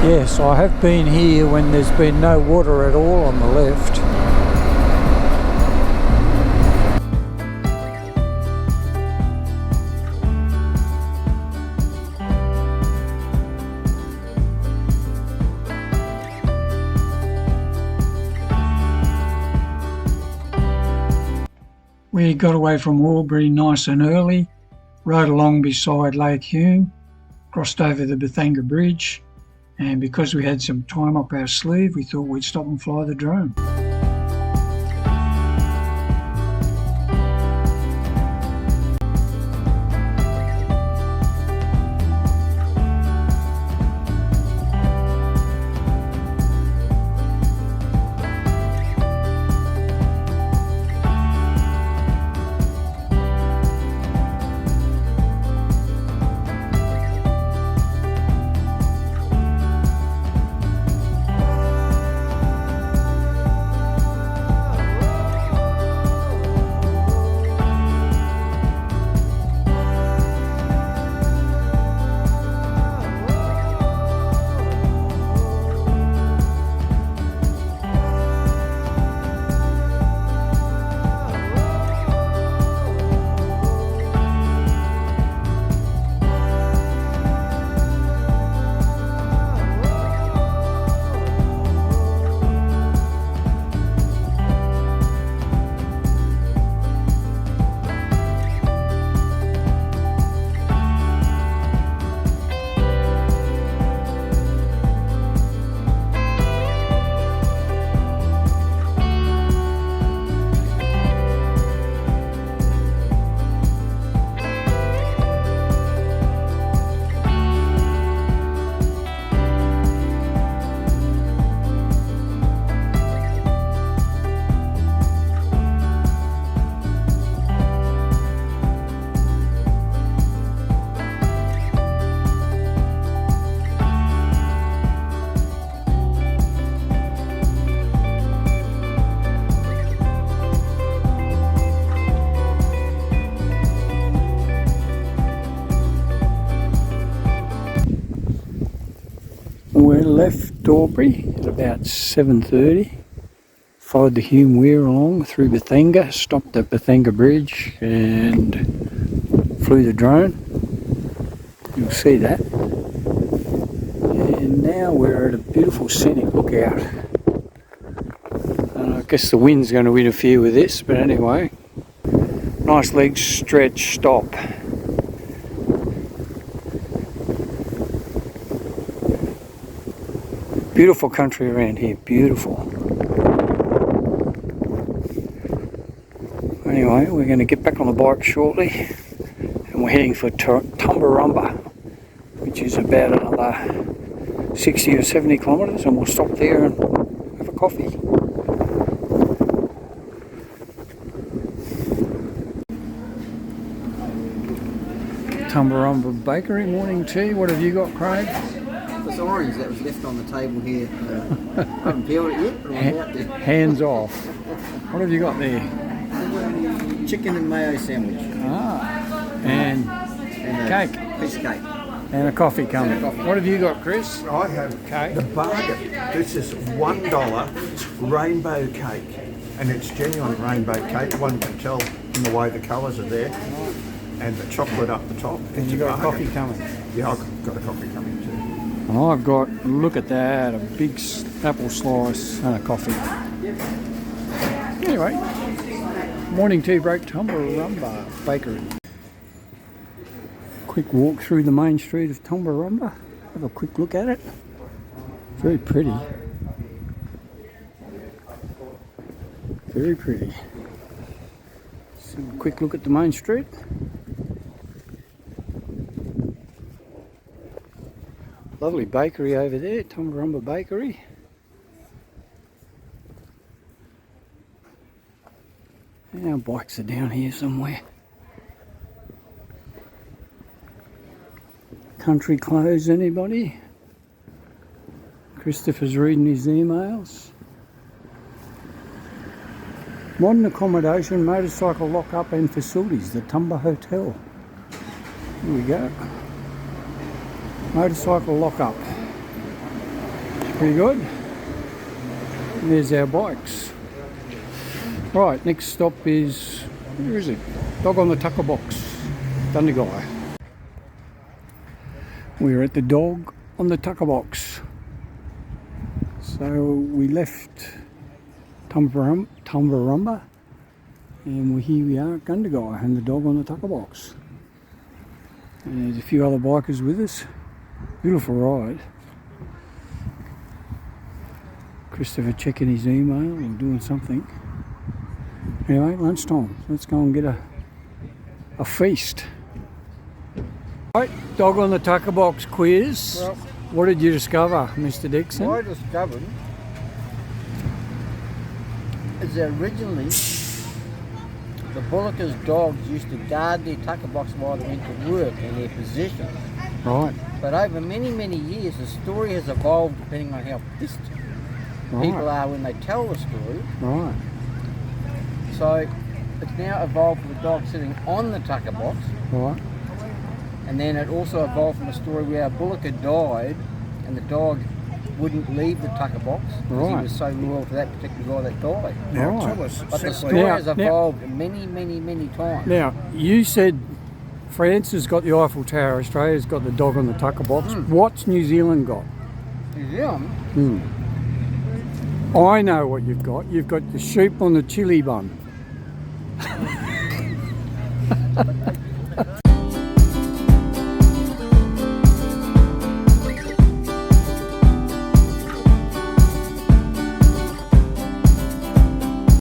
Yes, I have been here when there's been no water at all on the left. We got away from Albury nice and early, rode along beside Lake Hume, crossed over the Bethanga Bridge, and because we had some time up our sleeve, we thought we'd stop and fly the drone. We left Albury at about 7:30, followed the Hume Weir along through Bethanga, stopped at Bethanga Bridge and flew the drone. You'll see that. And now we're at a beautiful scenic lookout. And I guess the wind's going to interfere with this, but anyway, nice leg stretch stop. Beautiful country around here, beautiful. Anyway, we're going to get back on the bike shortly and we're heading for Tumbarumba, which is about another 60 or 70 kilometres, and we'll stop there and have a coffee. Tumbarumba Bakery, morning tea. What have you got, Craig? This orange that was left on the table here. I haven't peeled it yet, but I'm about to. Hands off. What have you got there? Chicken and mayo sandwich. And cake. Piece of cake. And a coffee coming. What have you got, Chris? I have Cake. the bargain. This is $1 rainbow cake, and it's genuine rainbow cake. One can tell in the way the colours are there, and the chocolate up the top. And you got a coffee coming. Yeah, I've got a coffee coming too. And I've got, look at that, a big apple slice and a coffee. Anyway, morning tea break, Tumbarumba Bakery. Quick walk through the main street of Tumbarumba. Have a quick look at it. Very pretty. Very pretty. So a quick look at the main street. Lovely bakery over there, Tumbarumba Bakery. And our bikes are down here somewhere. Country clothes, anybody? Christopher's reading his emails. Modern accommodation, motorcycle lock-up and facilities, the Tumba Hotel. Here we go. Motorcycle lock-up. Pretty good. And there's our bikes. Right, next stop is, where is it? Dog on the Tuckerbox, Gundagai. We're at the Dog on the Tuckerbox. So we left Tumbarumba and here we are at Gundagai and the Dog on the Tuckerbox. And there's a few other bikers with us. Beautiful ride. Christopher checking his email or doing something. Anyway, lunchtime. Let's go and get a feast. Right, Dog on the Tuckerbox quiz. Well, What did you discover, Mr. Dixon? what I discovered is that originally the Bullockers' dogs used to guard their tuckerbox while they went to work in their position. Right, But over many, many years, the story has evolved depending on how pissed people right, are when they tell the story. right, So it's now evolved from the dog sitting on the tuckerbox, right. and then it also evolved from a story where a Bullocker died and the dog wouldn't leave the tuckerbox because he Right. was so loyal to that particular guy that died. Now Right. tell us, But the simply, story Now- has evolved many, many, many times. Now, you said France has got the Eiffel Tower, Australia's got the Dog on the Tuckerbox. What's New Zealand got? New Zealand, I know what you've got. You've got the sheep on the chili bun.